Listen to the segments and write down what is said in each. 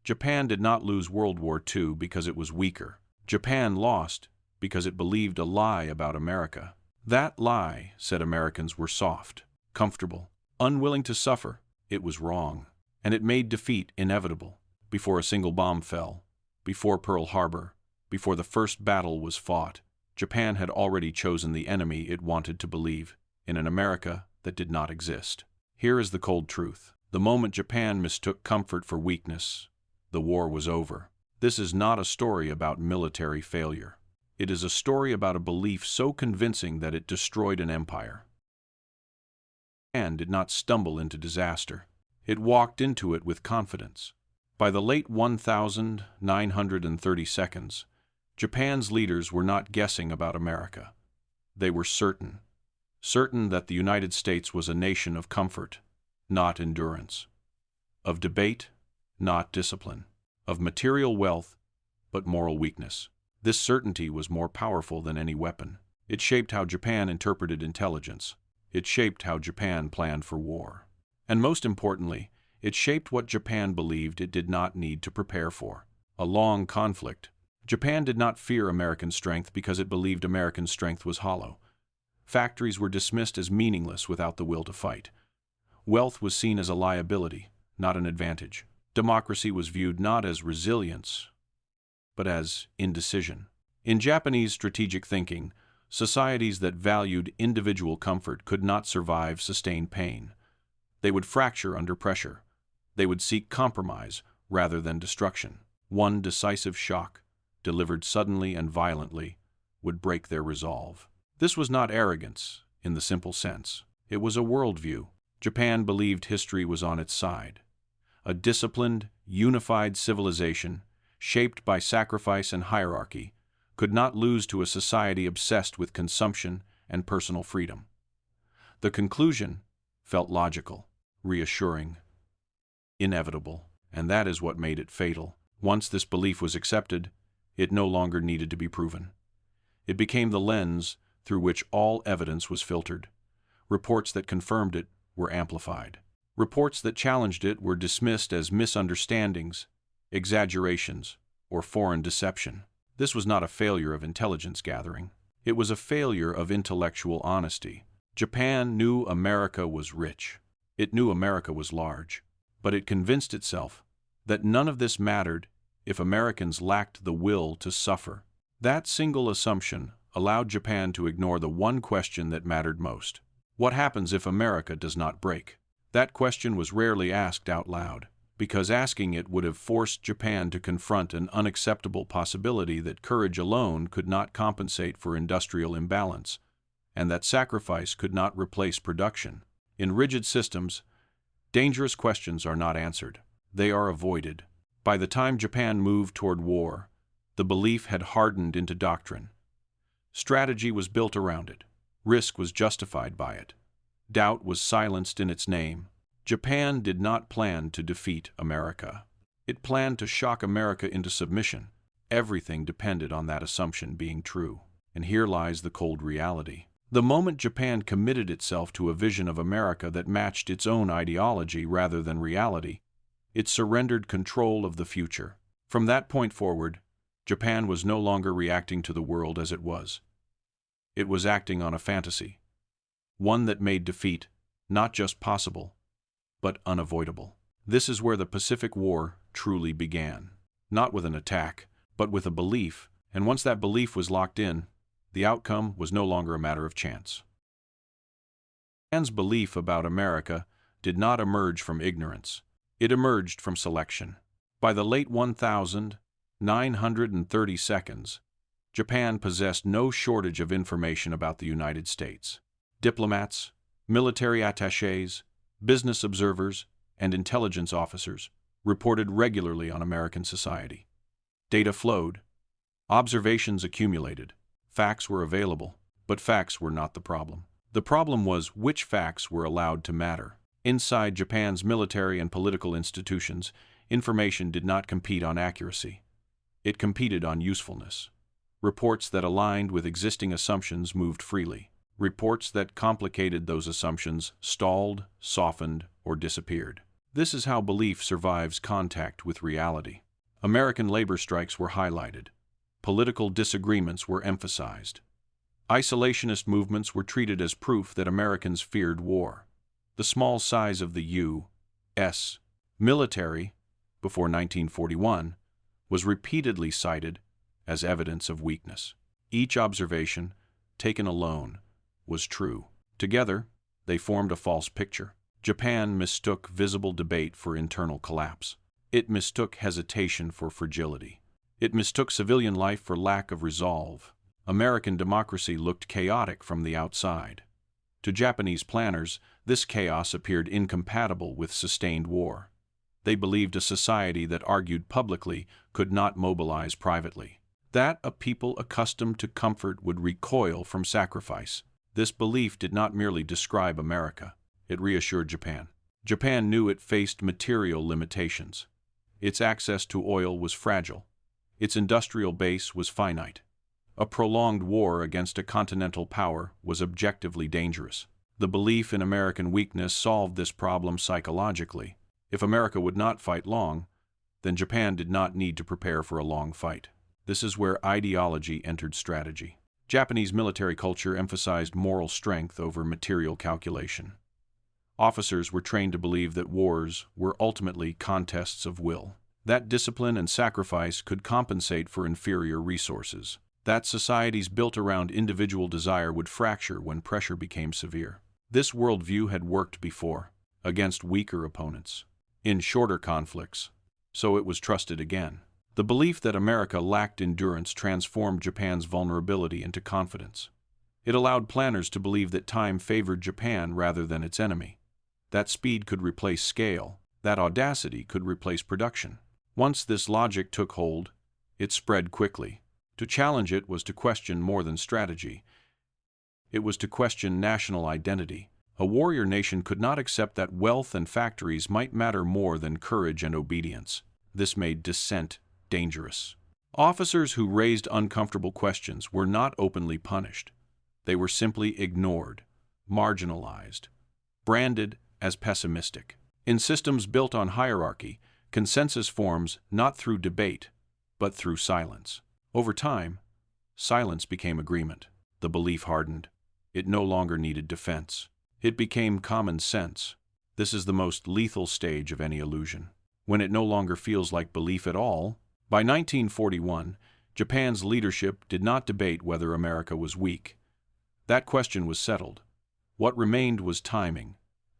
Japan did not lose World War II because it was weaker. Japan lost because it believed a lie about America. That lie said Americans were soft, comfortable, unwilling to suffer. It was wrong, and it made defeat inevitable. Before a single bomb fell, before Pearl Harbor, before the first battle was fought, Japan had already chosen the enemy it wanted to believe in an America that did not exist. Here is the cold truth. The moment Japan mistook comfort for weakness, the war was over. This is not a story about military failure. It is a story about a belief so convincing that it destroyed an empire. Japan did not stumble into disaster. It walked into it with confidence. By the late 1930s, Japan's leaders were not guessing about America. They were certain that the United States was a nation of comfort, not endurance, of debate, not discipline, of material wealth, but moral weakness. This certainty was more powerful than any weapon. It shaped how Japan interpreted intelligence. It shaped how Japan planned for war. And most importantly, it shaped what Japan believed it did not need to prepare for: a long conflict. Japan did not fear American strength because it believed American strength was hollow. Factories were dismissed as meaningless without the will to fight. Wealth was seen as a liability, not an advantage. Democracy was viewed not as resilience, but as indecision. In Japanese strategic thinking, societies that valued individual comfort could not survive sustained pain. They would fracture under pressure. They would seek compromise rather than destruction. One decisive shock, delivered suddenly and violently, would break their resolve. This was not arrogance, in the simple sense. It was a worldview. Japan believed history was on its side. A disciplined, unified civilization, shaped by sacrifice and hierarchy, could not lose to a society obsessed with consumption and personal freedom. The conclusion felt logical, reassuring, inevitable, and that is what made it fatal. Once this belief was accepted, it no longer needed to be proven. It became the lens through which all evidence was filtered. Reports that confirmed it were amplified. Reports that challenged it were dismissed as misunderstandings, exaggerations, or foreign deception. This was not a failure of intelligence gathering. It was a failure of intellectual honesty. Japan knew America was rich. It knew America was large. But it convinced itself that none of this mattered if Americans lacked the will to suffer. That single assumption allowed Japan to ignore the one question that mattered most. What happens if America does not break? That question was rarely asked out loud, because asking it would have forced Japan to confront an unacceptable possibility that courage alone could not compensate for industrial imbalance, and that sacrifice could not replace production. In rigid systems, dangerous questions are not answered. They are avoided. By the time Japan moved toward war, the belief had hardened into doctrine. Strategy was built around it. Risk was justified by it. Doubt was silenced in its name. Japan did not plan to defeat America. It planned to shock America into submission. Everything depended on that assumption being true. And here lies the cold reality. The moment Japan committed itself to a vision of America that matched its own ideology rather than reality, it surrendered control of the future. From that point forward, Japan was no longer reacting to the world as it was. It was acting on a fantasy, one that made defeat not just possible, but unavoidable. This is where the Pacific War truly began. Not with an attack, but with a belief, and once that belief was locked in, the outcome was no longer a matter of chance. Japan's belief about America did not emerge from ignorance. It emerged from selection. By the late 1930s, Japan possessed no shortage of information about the United States. Diplomats, military attachés, business observers, and intelligence officers reported regularly on American society. Data flowed, observations accumulated, facts were available, but facts were not the problem. The problem was which facts were allowed to matter. Inside Japan's military and political institutions, information did not compete on accuracy. It competed on usefulness. Reports that aligned with existing assumptions moved freely. Reports that complicated those assumptions stalled, softened, or disappeared. This is how belief survives contact with reality. American labor strikes were highlighted. Political disagreements were emphasized. Isolationist movements were treated as proof that Americans feared war. The small size of the U.S. military, before 1941, was repeatedly cited as evidence of weakness. Each observation, taken alone, was true. Together, they formed a false picture. Japan mistook visible debate for internal collapse. It mistook hesitation for fragility. It mistook civilian life for lack of resolve. American democracy looked chaotic from the outside. To Japanese planners, this chaos appeared incompatible with sustained war. They believed a society that argued publicly could not mobilize privately. That a people accustomed to comfort would recoil from sacrifice. This belief did not merely describe America. It reassured Japan. Japan knew it faced material limitations. Its access to oil was fragile. Its industrial base was finite. A prolonged war against a continental power was objectively dangerous. The belief in American weakness solved this problem psychologically. If America would not fight long, then Japan did not need to prepare for a long fight. This is where ideology entered strategy. Japanese military culture emphasized moral strength over material calculation. Officers were trained to believe that wars were ultimately contests of will, that discipline and sacrifice could compensate for inferior resources, that societies built around individual desire would fracture when pressure became severe. This worldview had worked before, against weaker opponents, in shorter conflicts, so it was trusted again. The belief that America lacked endurance transformed Japan's vulnerability into confidence. It allowed planners to believe that time favored Japan rather than its enemy, that speed could replace scale, that audacity could replace production. Once this logic took hold, it spread quickly. To challenge it was to question more than strategy. It was to question national identity. A warrior nation could not accept that wealth and factories might matter more than courage and obedience. This made dissent dangerous. Officers who raised uncomfortable questions were not openly punished. They were simply ignored, marginalized, branded as pessimistic. In systems built on hierarchy, consensus forms not through debate, but through silence. Over time, silence became agreement. The belief hardened. It no longer needed defense. It became common sense. This is the most lethal stage of any illusion, when it no longer feels like belief at all. By 1941, Japan's leadership did not debate whether America was weak. That question was settled. What remained was timing,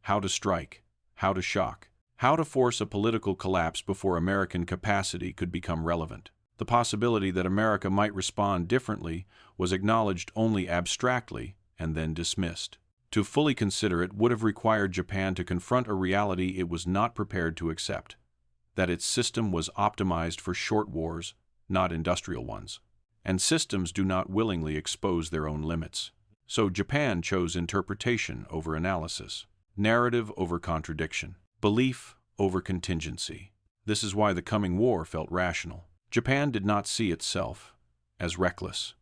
how to strike, how to shock, how to force a political collapse before American capacity could become relevant. The possibility that America might respond differently was acknowledged only abstractly and then dismissed. To fully consider it would have required Japan to confront a reality it was not prepared to accept, that its system was optimized for short wars, not industrial ones. And systems do not willingly expose their own limits. So Japan chose interpretation over analysis, narrative over contradiction, belief over contingency. This is why the coming war felt rational. Japan did not see itself as reckless.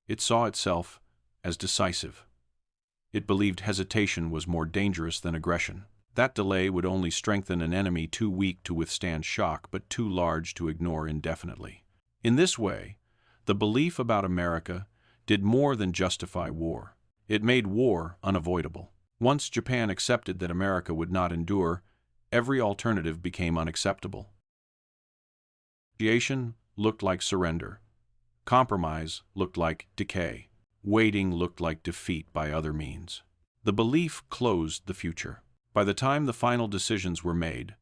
It saw itself as decisive. It believed hesitation was more dangerous than aggression. That delay would only strengthen an enemy too weak to withstand shock but too large to ignore indefinitely. In this way, the belief about America did more than justify war. It made war unavoidable. Once Japan accepted that America would not endure, every alternative became unacceptable. Negotiation looked like surrender. Compromise looked like decay. Waiting looked like defeat by other means. The belief closed the future. By the time the final decisions were made,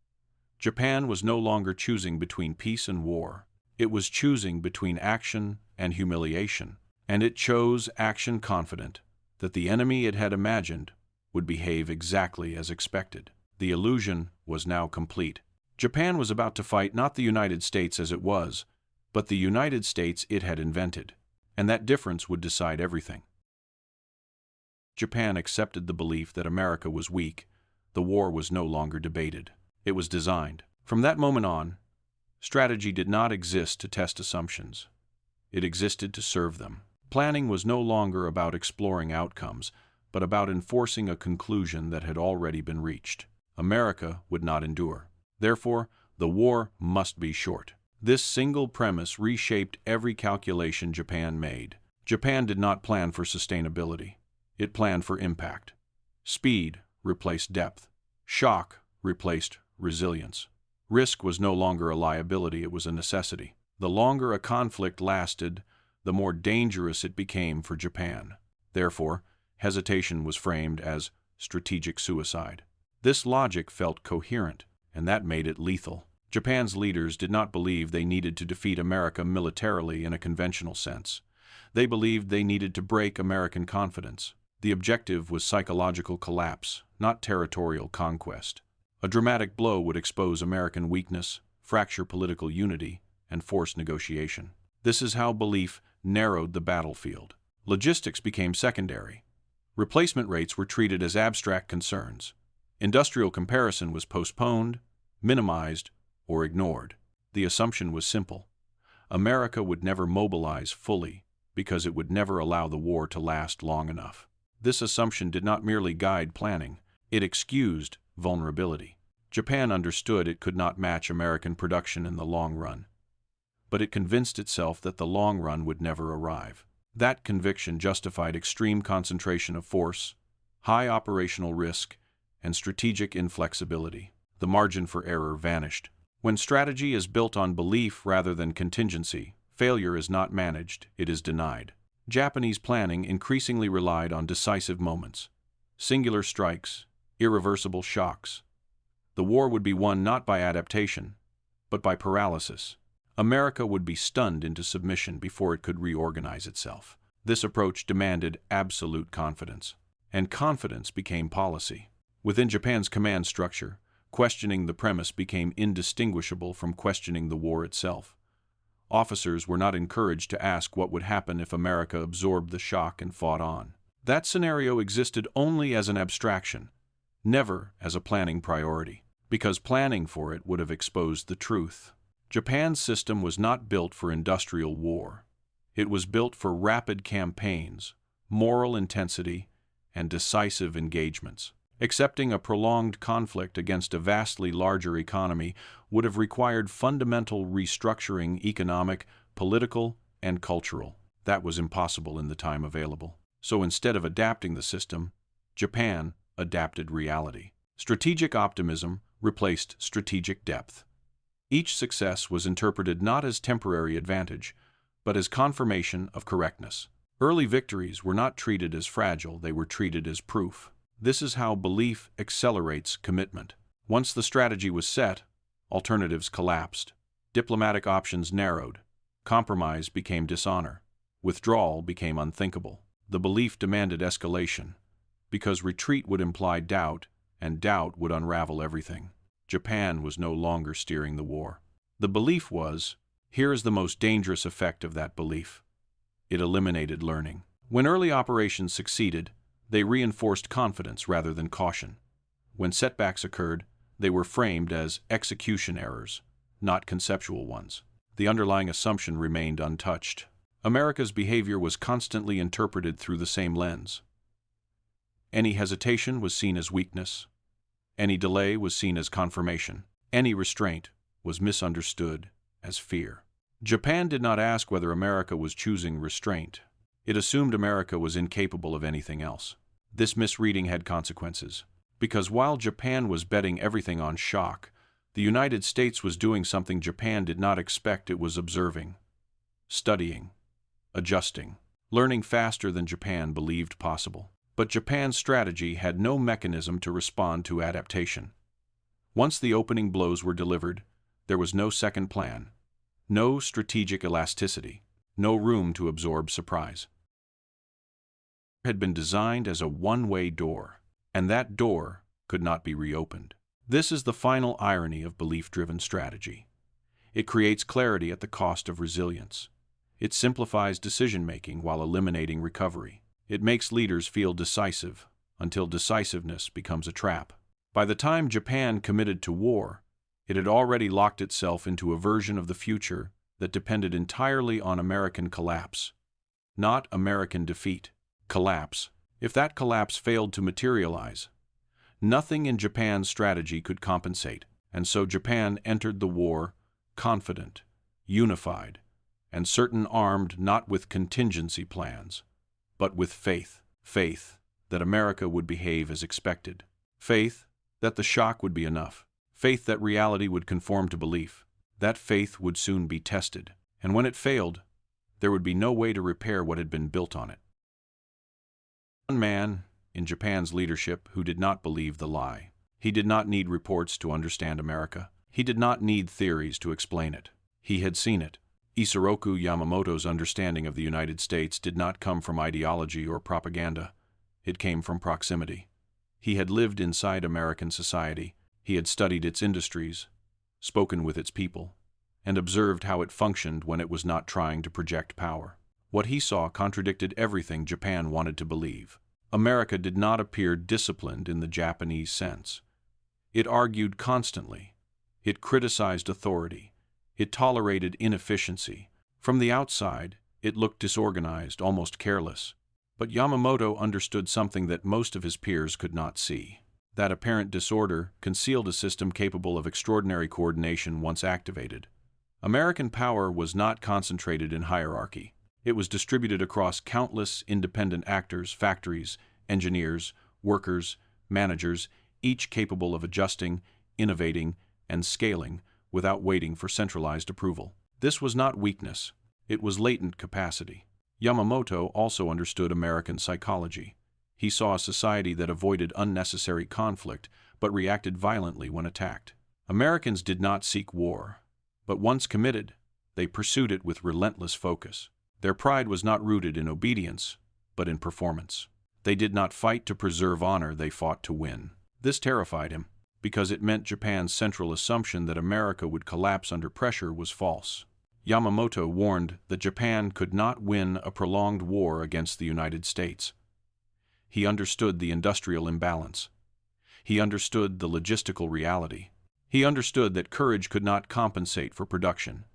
Japan was no longer choosing between peace and war. It was choosing between action and humiliation, and it chose action confident that the enemy it had imagined would behave exactly as expected. The illusion was now complete. Japan was about to fight not the United States as it was, but the United States it had invented, and that difference would decide everything. Japan accepted the belief that America was weak. The war was no longer debated. It was designed. From that moment on, strategy did not exist to test assumptions. It existed to serve them. Planning was no longer about exploring outcomes, but about enforcing a conclusion that had already been reached. America would not endure. Therefore, the war must be short. This single premise reshaped every calculation Japan made. Japan did not plan for sustainability. It planned for impact. Speed replaced depth. Shock replaced resilience. Risk was no longer a liability, it was a necessity. The longer a conflict lasted, the more dangerous it became for Japan. Therefore, hesitation was framed as strategic suicide. This logic felt coherent, and that made it lethal. Japan's leaders did not believe they needed to defeat America militarily in a conventional sense. They believed they needed to break American confidence. The objective was psychological collapse, not territorial conquest. A dramatic blow would expose American weakness, fracture political unity, and force negotiation. This is how belief narrowed the battlefield. Logistics became secondary. Replacement rates were treated as abstract concerns. Industrial comparison was postponed, minimized, or ignored. The assumption was simple. America would never mobilize fully because it would never allow the war to last long enough. This assumption did not merely guide planning, it excused vulnerability. Japan understood it could not match American production in the long run, but it convinced itself that the long run would never arrive. That conviction justified extreme concentration of force, high operational risk, and strategic inflexibility. The margin for error vanished. When strategy is built on belief rather than contingency, failure is not managed, it is denied. Japanese planning increasingly relied on decisive moments, singular strikes, irreversible shocks. The war would be won not by adaptation, but by paralysis. America would be stunned into submission before it could reorganize itself. This approach demanded absolute confidence, and confidence became policy. Within Japan's command structure, questioning the premise became indistinguishable from questioning the war itself. Officers were not encouraged to ask what would happen if America absorbed the shock and fought on. That scenario existed only as an abstraction, never as a planning priority, because planning for it would have exposed the truth. Japan's system was not built for industrial war. It was built for rapid campaigns, moral intensity, and decisive engagements. Accepting a prolonged conflict against a vastly larger economy would have required fundamental restructuring, economic, political, and cultural. That was impossible in the time available. So instead of adapting the system, Japan adapted reality. Strategic optimism replaced strategic depth. Each success was interpreted not as temporary advantage, but as confirmation of correctness. Early victories were not treated as fragile, they were treated as proof. This is how belief accelerates commitment. Once the strategy was set, alternatives collapsed. Diplomatic options narrowed. Compromise became dishonor. Withdrawal became unthinkable. The belief demanded escalation, because retreat would imply doubt, and doubt would unravel everything. Japan was no longer steering the war. The belief was, here is the most dangerous effect of that belief. It eliminated learning. When early operations succeeded, they reinforced confidence rather than caution. When setbacks occurred, they were framed as execution errors, not conceptual ones. The underlying assumption remained untouched. America's behavior was constantly interpreted through the same lens. Any hesitation was seen as weakness. Any delay was seen as confirmation. Any restraint was misunderstood as fear. Japan did not ask whether America was choosing restraint. It assumed America was incapable of anything else. This misreading had consequences, because while Japan was betting everything on shock, the United States was doing something Japan did not expect. It was observing, studying, adjusting, learning faster than Japan believed possible. But Japan's strategy had no mechanism to respond to adaptation. Once the opening blows were delivered, there was no second plan, no strategic elasticity, no room to absorb surprise. It had been designed as a one-way door, and that door could not be reopened. This is the final irony of belief-driven strategy. It creates clarity at the cost of resilience. It simplifies decision-making while eliminating recovery. It makes leaders feel decisive, until decisiveness becomes a trap. By the time Japan committed to war, it had already locked itself into a version of the future that depended entirely on American collapse, not American defeat. Collapse. If that collapse failed to materialize, Nothing in Japan's strategy could compensate, and so Japan entered the war confident, unified, and certain, armed not with contingency plans, but with faith. Faith that America would behave as expected. Faith that the shock would be enough. Faith that reality would conform to belief. That faith would soon be tested, and when it failed, there would be no way to repair what had been built on it. One man in Japan's leadership who did not believe the lie. He did not need reports to understand America. He did not need theories to explain it. He had seen it. Isoroku Yamamoto's understanding of the United States did not come from ideology or propaganda. It came from proximity. He had lived inside American society. He had studied its industries, spoken with its people, and observed how it functioned when it was not trying to project power. What he saw contradicted everything Japan wanted to believe. America did not appear disciplined in the Japanese sense. It argued constantly. It criticized authority. It tolerated inefficiency. From the outside, it looked disorganized, almost careless. But Yamamoto understood something that most of his peers could not see. That apparent disorder concealed a system capable of extraordinary coordination once activated. American power was not concentrated in hierarchy. It was distributed across countless independent actors, factories, engineers, workers, managers, each capable of adjusting, innovating, and scaling without waiting for centralized approval. This was not weakness. It was latent capacity. Yamamoto also understood American psychology. He saw a society that avoided unnecessary conflict but reacted violently when attacked. Americans did not seek war, but once committed, they pursued it with relentless focus. Their pride was not rooted in obedience, but in performance. They did not fight to preserve honor, they fought to win. This terrified him, because it meant Japan's central assumption that America would collapse under pressure was false. Yamamoto warned that Japan could not win a prolonged war against the United States. He understood the industrial imbalance. He understood the logistical reality. He understood that courage could not compensate for production,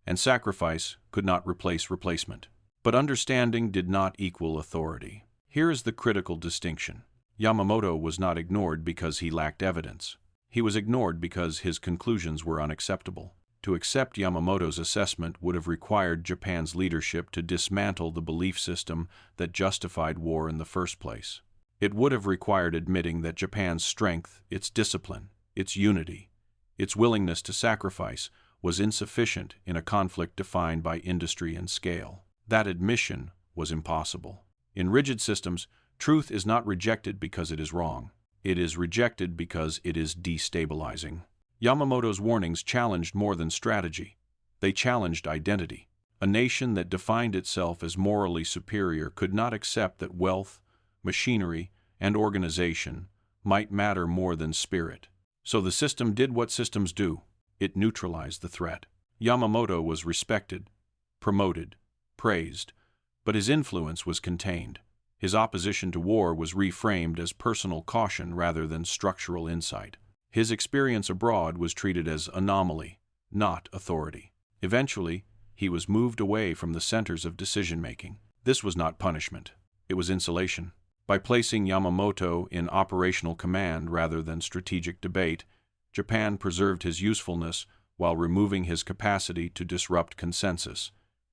and sacrifice could not replace replacement. But understanding did not equal authority. Here is the critical distinction. Yamamoto was not ignored because he lacked evidence. He was ignored because his conclusions were unacceptable. To accept Yamamoto's assessment would have required Japan's leadership to dismantle the belief system that justified war in the first place. It would have required admitting that Japan's strength, its discipline, its unity, its willingness to sacrifice was insufficient in a conflict defined by industry and scale. That admission was impossible. In rigid systems, truth is not rejected because it is wrong. It is rejected because it is destabilizing. Yamamoto's warnings challenged more than strategy. They challenged identity. A nation that defined itself as morally superior could not accept that wealth, machinery, and organization might matter more than spirit. So the system did what systems do. It neutralized the threat. Yamamoto was respected, promoted, praised, but his influence was contained. His opposition to war was reframed as personal caution rather than structural insight. His experience abroad was treated as anomaly, not authority. Eventually, he was moved away from the centers of decision-making. This was not punishment. It was insulation. By placing Yamamoto in operational command rather than strategic debate, Japan preserved his usefulness while removing his capacity to disrupt consensus.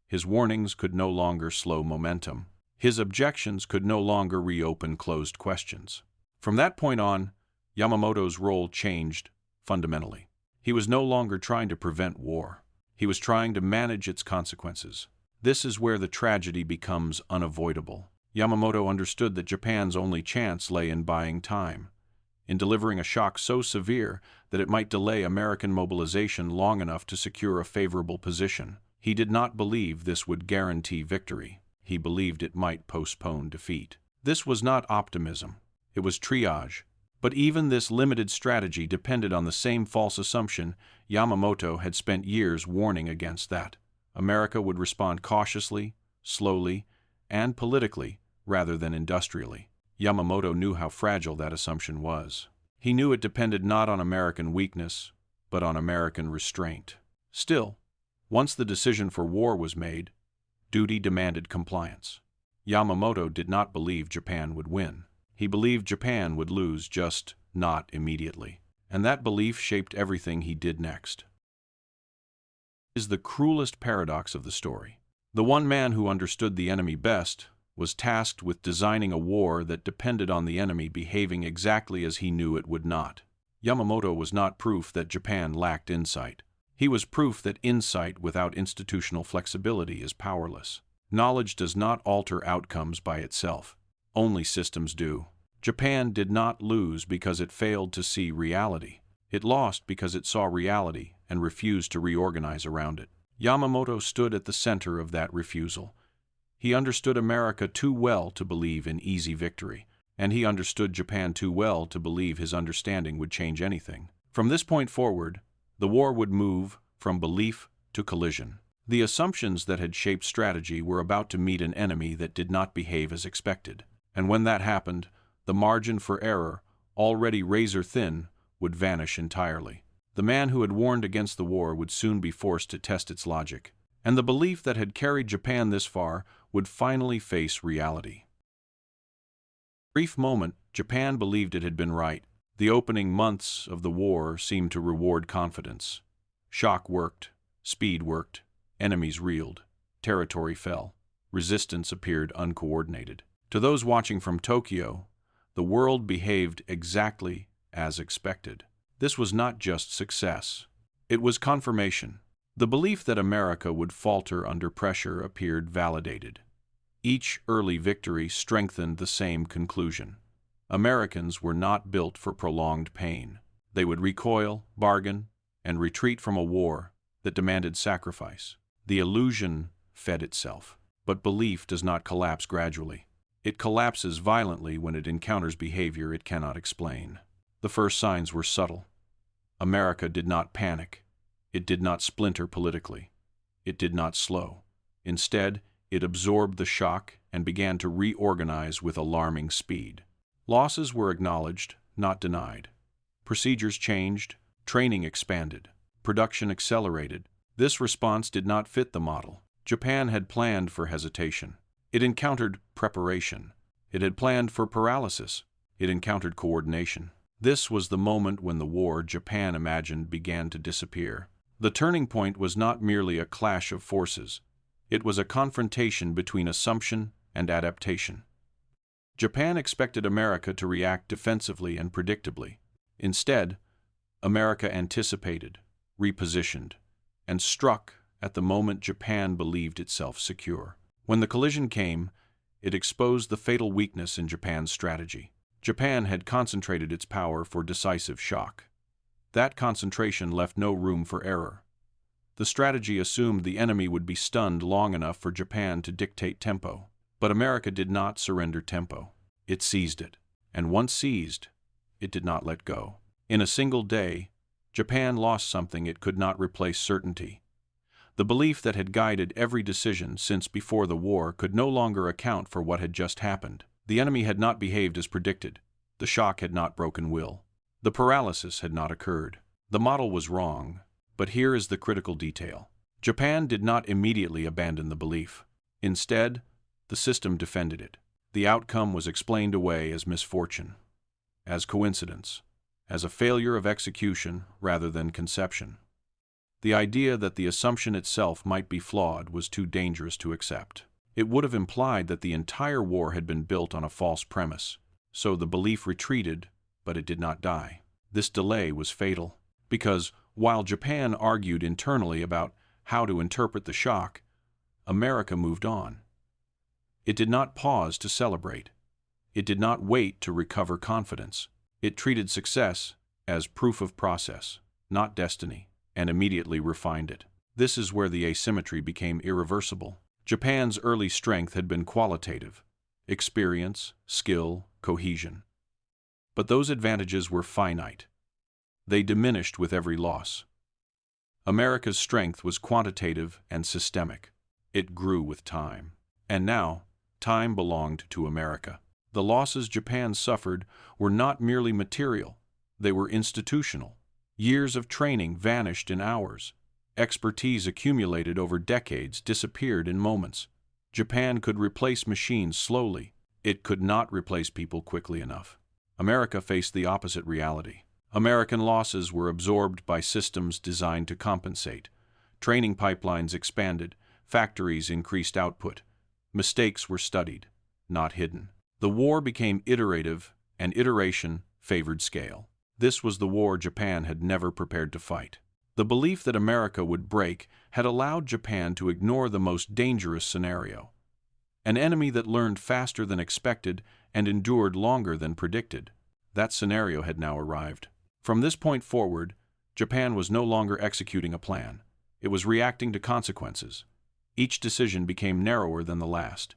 His warnings could no longer slow momentum. His objections could no longer reopen closed questions. From that point on, Yamamoto's role changed fundamentally. He was no longer trying to prevent war. He was trying to manage its consequences. This is where the tragedy becomes unavoidable. Yamamoto understood that Japan's only chance lay in buying time, in delivering a shock so severe that it might delay American mobilization long enough to secure a favorable position. He did not believe this would guarantee victory. He believed it might postpone defeat. This was not optimism. It was triage. But even this limited strategy depended on the same false assumption Yamamoto had spent years warning against, that America would respond cautiously, slowly, and politically rather than industrially. Yamamoto knew how fragile that assumption was. He knew it depended not on American weakness, but on American restraint. Still, once the decision for war was made, duty demanded compliance. Yamamoto did not believe Japan would win. He believed Japan would lose just not immediately. And that belief shaped everything he did next. It is the cruelest paradox of the story. The one man who understood the enemy best was tasked with designing a war that depended on the enemy behaving exactly as he knew it would not. Yamamoto was not proof that Japan lacked insight. He was proof that insight without institutional flexibility is powerless. Knowledge does not alter outcomes by itself. Only systems do. Japan did not lose because it failed to see reality. It lost because it saw reality and refused to reorganize around it. Yamamoto stood at the center of that refusal. He understood America too well to believe in easy victory, and he understood Japan too well to believe his understanding would change anything. From this point forward, the war would move from belief to collision. The assumptions that had shaped strategy were about to meet an enemy that did not behave as expected. And when that happened, the margin for error, already razor-thin, would vanish entirely. The man who had warned against the war would soon be forced to test its logic, and the belief that had carried Japan this far would finally face reality. For a brief moment, Japan believed it had been right. The opening months of the war seemed to reward confidence. Shock worked, speed worked, enemies reeled, territory fell, resistance appeared uncoordinated. To those watching from Tokyo, the world behaved exactly as expected. This was not just success. It was confirmation. The belief that America would falter under pressure appeared validated. Each early victory strengthened the same conclusion. Americans were not built for prolonged pain. They would recoil, bargain, and retreat from a war that demanded sacrifice. The illusion fed itself. But belief does not collapse gradually. It collapses violently when it encounters behavior it cannot explain. The first signs were subtle. America did not panic. It did not splinter politically. It did not slow. Instead, it absorbed the shock and began to reorganize with alarming speed. Losses were acknowledged, not denied. Procedures changed, training expanded, production accelerated. This response did not fit the model. Japan had planned for hesitation. It encountered preparation. It had planned for paralysis. It encountered coordination. This was the moment when the war Japan imagined began to disappear. The turning point was not merely a clash of forces. It was a confrontation between assumption and adaptation. Japan expected America to react defensively and predictably. Instead, America anticipated, repositioned, and struck at the moment Japan believed itself secure. When the collision came, it exposed the fatal weakness in Japan's strategy. Japan had concentrated its power for decisive shock. That concentration left no room for error. The strategy assumed the enemy would be stunned long enough for Japan to dictate tempo. But America did not surrender tempo. It seized it. And once seized, it did not let go. In a single day, Japan lost something it could not replace: certainty. The belief that had guided every decision since before the war could no longer account for what had just happened. The enemy had not behaved as predicted. The shock had not broken will. The paralysis had not occurred. The model was wrong, but here is the critical detail. Japan did not immediately abandon the belief. Instead, the system defended it. The outcome was explained away as misfortune, as coincidence, as a failure of execution rather than conception. The idea that the assumption itself might be flawed was too dangerous to accept. It would have implied that the entire war had been built on a false premise. So the belief retreated, but it did not die. This delay was fatal, because while Japan argued internally about how to interpret the shock, America moved on. It did not pause to celebrate. It did not wait to recover confidence. It treated success as proof of process, not destiny, and immediately refined it. This is where the asymmetry became irreversible. Japan's early strength had been qualitative: experience, skill, cohesion. But those advantages were finite. They diminished with every loss. America's strength was quantitative and systemic. It grew with time. And now, time belonged to America. The losses Japan suffered were not merely material. They were institutional. Years of training vanished in hours. Expertise accumulated over decades disappeared in moments. Japan could replace machines slowly. It could not replace people quickly enough. America faced the opposite reality. American losses were absorbed by systems designed to compensate. Training pipelines expanded, factories increased output. Mistakes were studied, not hidden. The war became iterative, and iteration favored scale. This was the war Japan had never prepared to fight. The belief that America would break had allowed Japan to ignore the most dangerous scenario. An enemy that learned faster than expected and endured longer than predicted. That scenario had now arrived. From this point forward, Japan was no longer executing a plan. It was reacting to consequences. Each decision became narrower than the last.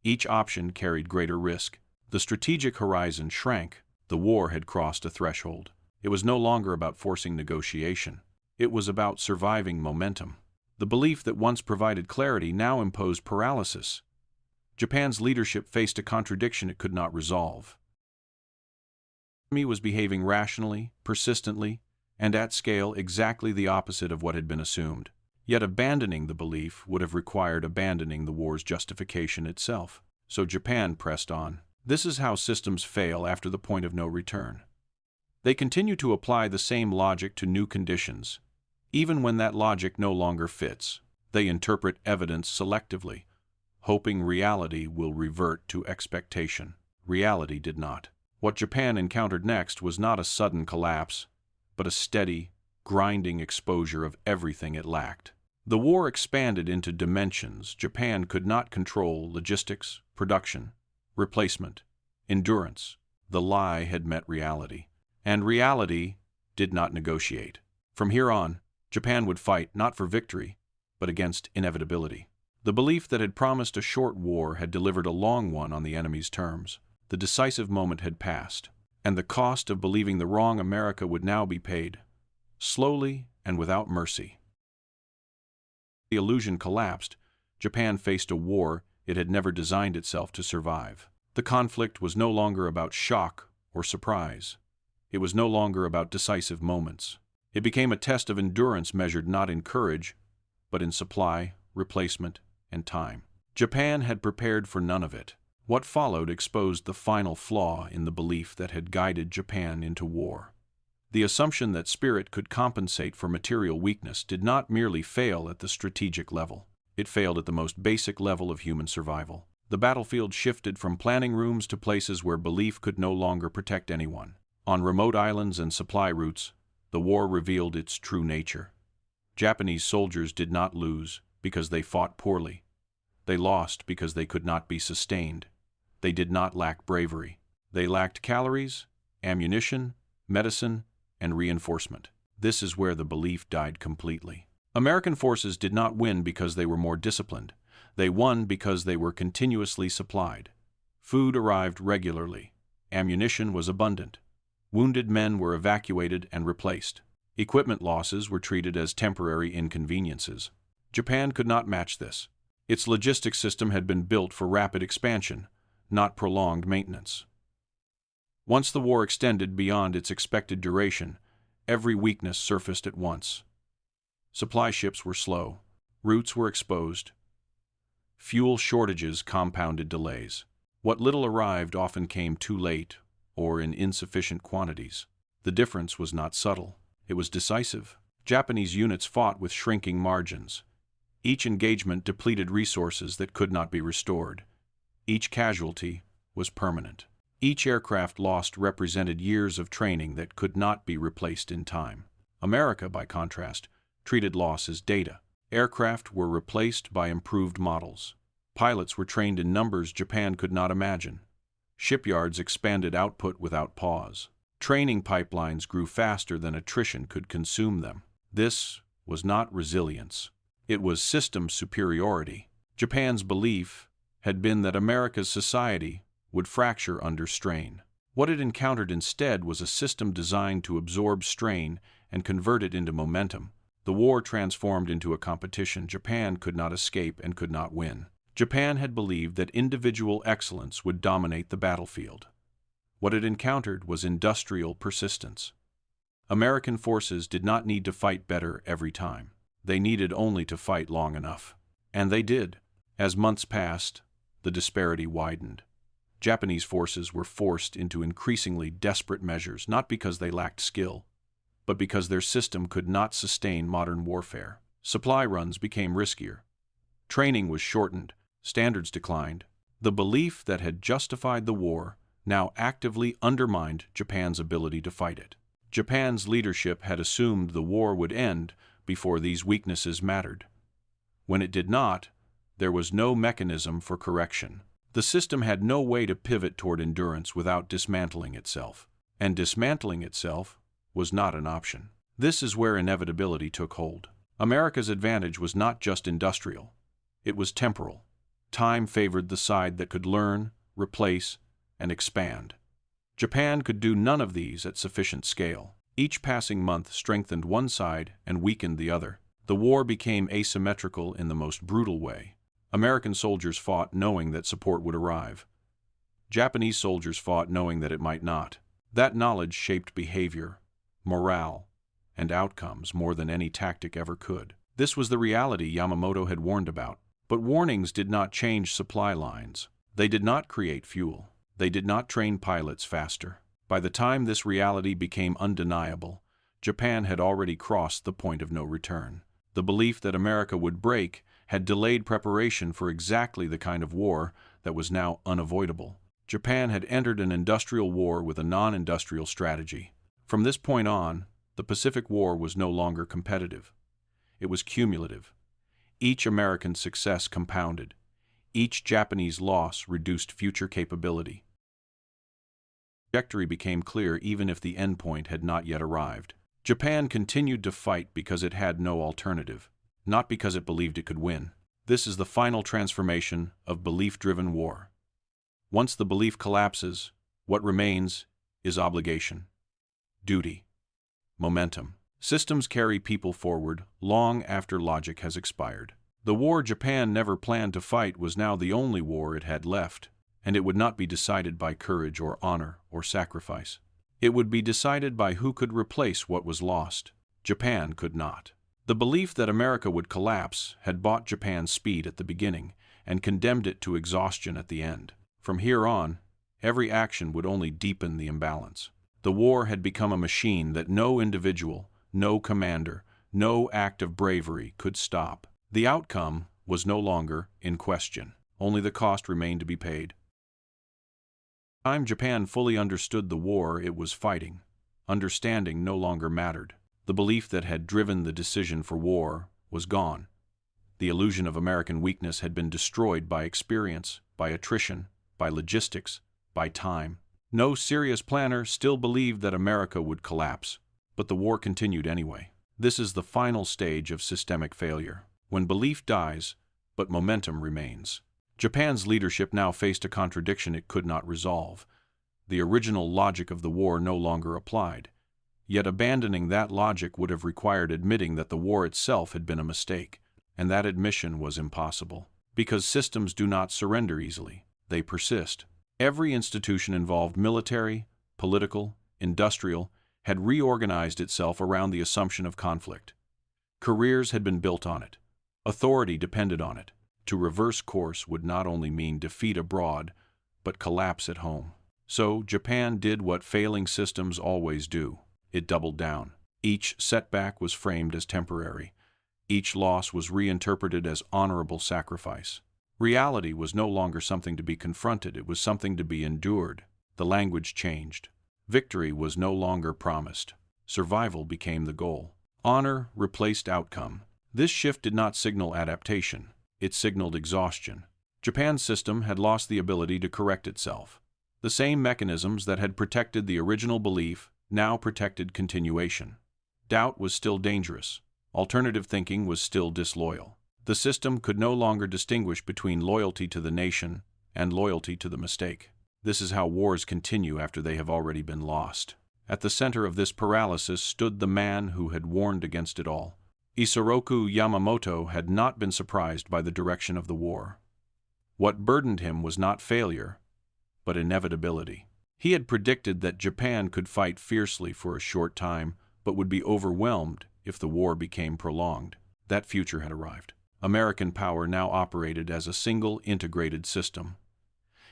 Each option carried greater risk. The strategic horizon shrank. The war had crossed a threshold. It was no longer about forcing negotiation. It was about surviving momentum. The belief that once provided clarity now imposed paralysis. Japan's leadership faced a contradiction it could not resolve. The enemy was behaving rationally, persistently, and at scale exactly the opposite of what had been assumed. Yet abandoning the belief would have required abandoning the war's justification itself. So Japan pressed on. This is how systems fail after the point of no return. They continue to apply the same logic to new conditions. Even when that logic no longer fits, they interpret evidence selectively, hoping reality will revert to expectation. Reality did not. What Japan encountered next was not a sudden collapse, but a steady, grinding exposure of everything it lacked. The war expanded into dimensions Japan could not control: logistics, production, replacement, endurance. The lie had met reality, and reality did not negotiate. From here on, Japan would fight not for victory, but against inevitability. The belief that had promised a short war had delivered a long one on the enemy's terms. The decisive moment had passed, and the cost of believing the wrong America would now be paid, slowly and without mercy. The illusion collapsed. Japan faced a war it had never designed itself to survive. The conflict was no longer about shock or surprise. It was no longer about decisive moments. It became a test of endurance measured not in courage, but in supply, replacement, and time. Japan had prepared for none of it. What followed exposed the final flaw in the belief that had guided Japan into war. The assumption that spirit could compensate for material weakness did not merely fail at the strategic level. It failed at the most basic level of human survival. The battlefield shifted from planning rooms to places where belief could no longer protect anyone. On remote islands and supply routes, the war revealed its true nature. Japanese soldiers did not lose because they fought poorly. They lost because they could not be sustained. They did not lack bravery. They lacked calories, ammunition, medicine, and reinforcement. This is where the belief died completely. American forces did not win because they were more disciplined. They won because they were continuously supplied. Food arrived regularly. Ammunition was abundant. Wounded men were evacuated and replaced. Equipment losses were treated as temporary inconveniences. Japan could not match this. Its logistics system had been built for rapid expansion, not prolonged maintenance. Once the war extended beyond its expected duration, every weakness surfaced at once. Supply ships were slow. Routes were exposed. Fuel shortages compounded delays. What little arrived often came too late or in insufficient quantities. The difference was not subtle. It was decisive. Japanese units fought with shrinking margins. Each engagement depleted resources that could not be restored. Each casualty was permanent. Each aircraft lost represented years of training that could not be replaced in time. America, by contrast, treated loss as data. Aircraft were replaced by improved models. Pilots were trained in numbers Japan could not imagine. Shipyards expanded output without pause. Training pipelines grew faster than attrition could consume them. This was not resilience. It was system superiority. Japan's belief had been that America's society would fracture under strain. What it encountered instead was a system designed to absorb strain and convert it into momentum. The war transformed into a competition Japan could not escape and could not win. Japan had believed that individual excellence would dominate the battlefield. What it encountered was industrial persistence. American forces did not need to fight better every time. They needed only to fight long enough. And they did. As months passed, the disparity widened. Japanese forces were forced into increasingly desperate measures, not because they lacked skill, but because their system could not sustain modern warfare. Supply runs became riskier. Training was shortened, standards declined. The belief that had justified the war now actively undermined Japan's ability to fight it. Japan's leadership had assumed the war would end before these weaknesses mattered. When it did not, there was no mechanism for correction. The system had no way to pivot toward endurance without dismantling itself, and dismantling itself was not an option. This is where inevitability took hold. America's advantage was not just industrial, it was temporal. Time favored the side that could learn, replace, and expand. Japan could do none of these at sufficient scale. Each passing month strengthened one side and weakened the other. The war became asymmetrical in the most brutal way. American soldiers fought knowing that support would arrive. Japanese soldiers fought knowing that it might not. That knowledge shaped behavior, morale, and outcomes more than any tactic ever could. This was the reality Yamamoto had warned about. But warnings did not change supply lines. They did not create fuel. They did not train pilots faster. By the time this reality became undeniable, Japan had already crossed the point of no return. The belief that America would break had delayed preparation for exactly the kind of war that was now unavoidable. Japan had entered an industrial war with a non-industrial strategy. From this point on, the Pacific War was no longer competitive. It was cumulative. Each American success compounded. Each Japanese loss reduced future capability. The trajectory became clear even if the endpoint had not yet arrived. Japan continued to fight because it had no alternative, not because it believed it could win. This is the final transformation of belief-driven war. Once the belief collapses, what remains is obligation, duty, momentum. Systems carry people forward long after logic has expired. The war Japan never planned to fight was now the only war it had left, and it would not be decided by courage or honor or sacrifice. It would be decided by who could replace what was lost. Japan could not. The belief that America would collapse had bought Japan's speed at the beginning and condemned it to exhaustion at the end. From here on, every action would only deepen the imbalance. The war had become a machine that no individual, no commander, no act of bravery could stop. The outcome was no longer in question. Only the cost remained to be paid. By the time Japan fully understood the war it was fighting, understanding no longer mattered. The belief that had driven the decision for war was gone. The illusion of American weakness had been destroyed by experience, by attrition, by logistics, by time. No serious planner still believed that America would collapse, but the war continued anyway. This is the final stage of systemic failure, when belief dies, but momentum remains. Japan's leadership now faced a contradiction it could not resolve. The original logic of the war no longer applied, yet abandoning that logic would have required admitting that the war itself had been a mistake, and that admission was impossible. Because systems do not surrender easily, they persist. Every institution involved, military, political, industrial, had reorganized itself around the assumption of conflict. Careers had been built on it. Authority depended on it. To reverse course would not only mean defeat abroad, but collapse at home. So Japan did what failing systems always do. It doubled down. Each setback was framed as temporary. Each loss was reinterpreted as honorable sacrifice. Reality was no longer something to be confronted, it was something to be endured. The language changed. Victory was no longer promised. Survival became the goal. Honor replaced outcome. This shift did not signal adaptation. It signaled exhaustion. Japan's system had lost the ability to correct itself. The same mechanisms that had protected the original belief now protected continuation. Doubt was still dangerous. Alternative thinking was still disloyal. The system could no longer distinguish between loyalty to the nation and loyalty to the mistake. This is how wars continue after they have already been lost. At the center of this paralysis stood the man who had warned against it all. Isoroku Yamamoto had not been surprised by the direction of the war. What burdened him was not failure, but inevitability. He had predicted that Japan could fight fiercely for a short time, but would be overwhelmed if the war became prolonged. That future had arrived. American power now operated as a single integrated system.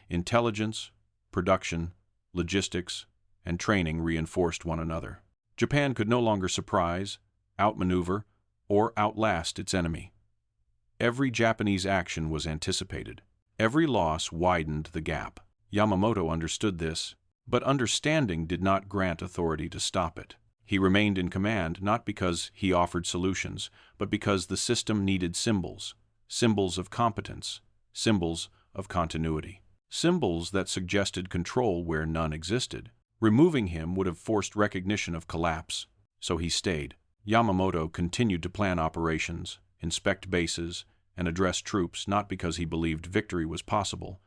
Intelligence, production, logistics, and training reinforced one another. Japan could no longer surprise, outmaneuver, or outlast its enemy. Every Japanese action was anticipated. Every loss widened the gap. Yamamoto understood this, but understanding did not grant authority to stop it. He remained in command not because he offered solutions, but because the system needed symbols, symbols of competence, symbols of continuity, symbols that suggested control where none existed. Removing him would have forced recognition of collapse, so he stayed. Yamamoto continued to plan operations, inspect bases, and address troops not because he believed victory was possible,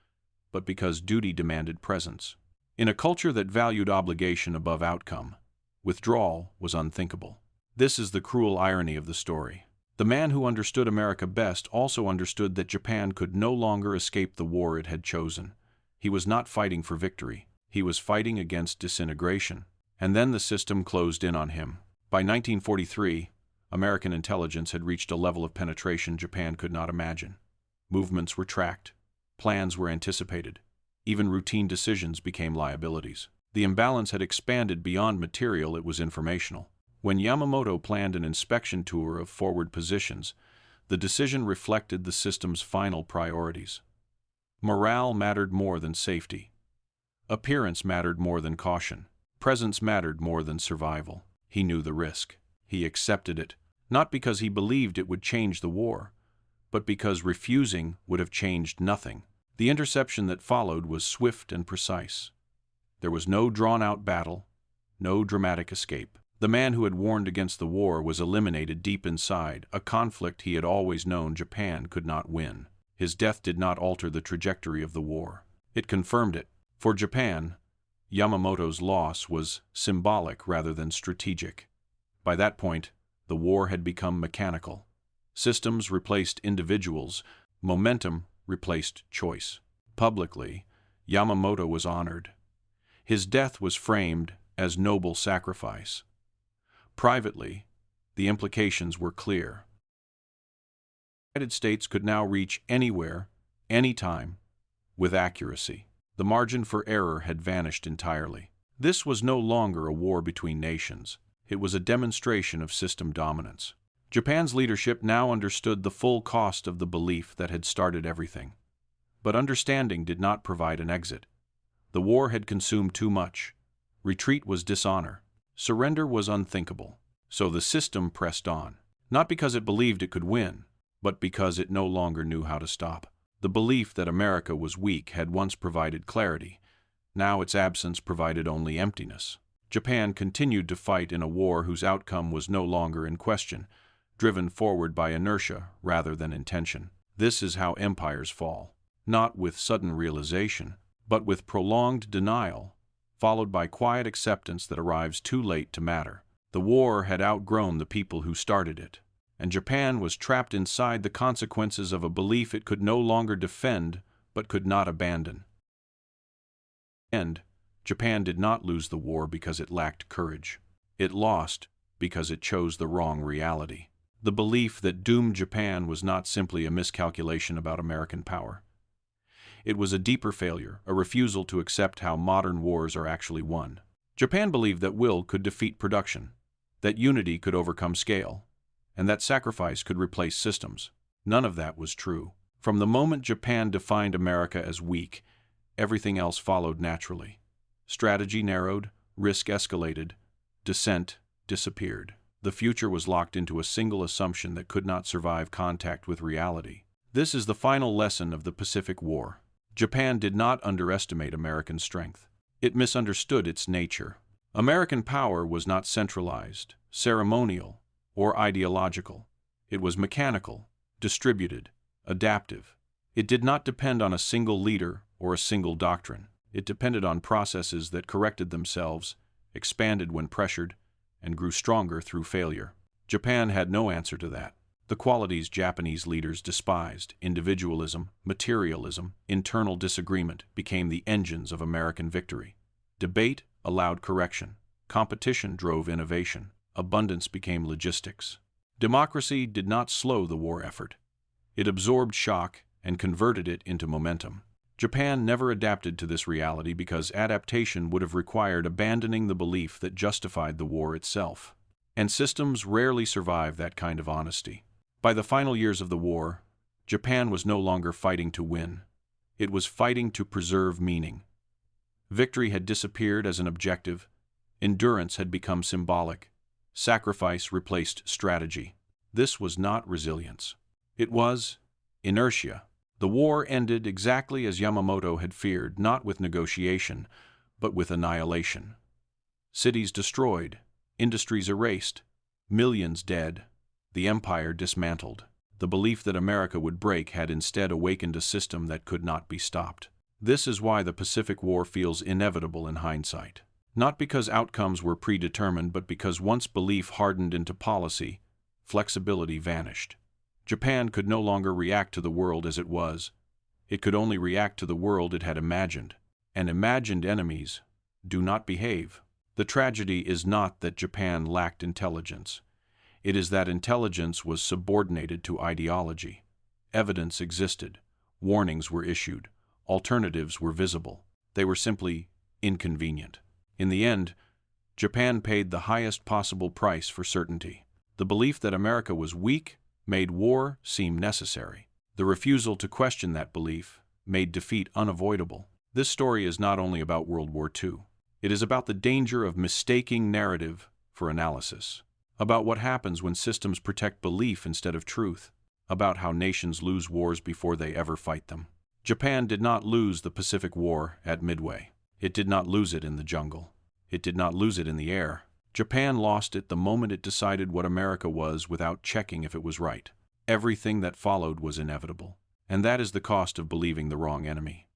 but because duty demanded presence. In a culture that valued obligation above outcome, withdrawal was unthinkable. This is the cruel irony of the story. The man who understood America best also understood that Japan could no longer escape the war it had chosen. He was not fighting for victory. He was fighting against disintegration. And then the system closed in on him. By 1943, American intelligence had reached a level of penetration Japan could not imagine. Movements were tracked. Plans were anticipated. Even routine decisions became liabilities. The imbalance had expanded beyond material, it was informational. When Yamamoto planned an inspection tour of forward positions, the decision reflected the system's final priorities. Morale mattered more than safety. Appearance mattered more than caution. Presence mattered more than survival. He knew the risk. He accepted it, not because he believed it would change the war, but because refusing would have changed nothing. The interception that followed was swift and precise. There was no drawn-out battle, no dramatic escape. The man who had warned against the war was eliminated deep inside, a conflict he had always known Japan could not win. His death did not alter the trajectory of the war. It confirmed it. For Japan, Yamamoto's loss was symbolic rather than strategic. By that point, the war had become mechanical. Systems replaced individuals, momentum replaced choice. Publicly, Yamamoto was honored. His death was framed as noble sacrifice. Privately, the implications were clear. The United States could now reach anywhere, anytime, with accuracy. The margin for error had vanished entirely. This was no longer a war between nations. It was a demonstration of system dominance. Japan's leadership now understood the full cost of the belief that had started everything. But understanding did not provide an exit. The war had consumed too much. Retreat was dishonor. Surrender was unthinkable. So the system pressed on, not because it believed it could win, but because it no longer knew how to stop. The belief that America was weak had once provided clarity. Now its absence provided only emptiness. Japan continued to fight in a war whose outcome was no longer in question, driven forward by inertia rather than intention. This is how empires fall, not with sudden realization, but with prolonged denial, followed by quiet acceptance that arrives too late to matter. The war had outgrown the people who started it, and Japan was trapped inside the consequences of a belief it could no longer defend but could not abandon. Japan did not lose the war because it lacked courage. It lost because it chose the wrong reality. The belief that doomed Japan was not simply a miscalculation about American power. It was a deeper failure, a refusal to accept how modern wars are actually won. Japan believed that will could defeat production, that unity could overcome scale, and that sacrifice could replace systems. None of that was true. From the moment Japan defined America as weak, everything else followed naturally. Strategy narrowed, risk escalated, dissent disappeared. The future was locked into a single assumption that could not survive contact with reality. This is the final lesson of the Pacific War. Japan did not underestimate American strength. It misunderstood its nature. American power was not centralized, ceremonial, or ideological. It was mechanical, distributed, adaptive. It did not depend on a single leader or a single doctrine. It depended on processes that corrected themselves, expanded when pressured, and grew stronger through failure. Japan had no answer to that. The qualities Japanese leaders despised, individualism, materialism, internal disagreement, became the engines of American victory. Debate allowed correction. Competition drove innovation. Abundance became logistics. Democracy did not slow the war effort. It absorbed shock and converted it into momentum. Japan never adapted to this reality because adaptation would have required abandoning the belief that justified the war itself. And systems rarely survive that kind of honesty. By the final years of the war, Japan was no longer fighting to win. It was fighting to preserve meaning. Victory had disappeared as an objective. Endurance had become symbolic. Sacrifice replaced strategy. This was not resilience. It was inertia. The war ended exactly as Yamamoto had feared, not with negotiation, but with annihilation. Cities destroyed, industries erased, millions dead, the empire dismantled. The belief that America would break had instead awakened a system that could not be stopped. This is why the Pacific War feels inevitable in hindsight. Not because outcomes were predetermined, but because once belief hardened into policy, flexibility vanished. Japan could no longer react to the world as it was. It could only react to the world it had imagined. And imagined enemies do not behave. The tragedy is not that Japan lacked intelligence. It is that intelligence was subordinated to ideology. Evidence existed. Warnings were issued. Alternatives were visible. They were simply inconvenient. In the end, Japan paid the highest possible price for certainty. The belief that America was weak made war seem necessary. The refusal to question that belief made defeat unavoidable. This story is not only about World War II. It is about the danger of mistaking narrative for analysis, about what happens when systems protect belief instead of truth, about how nations lose wars before they ever fight them. Japan did not lose the Pacific War at Midway. It did not lose it in the jungle. It did not lose it in the air. Japan lost it the moment it decided what America was without checking if it was right. Everything that followed was inevitable. And that is the cost of believing the wrong enemy.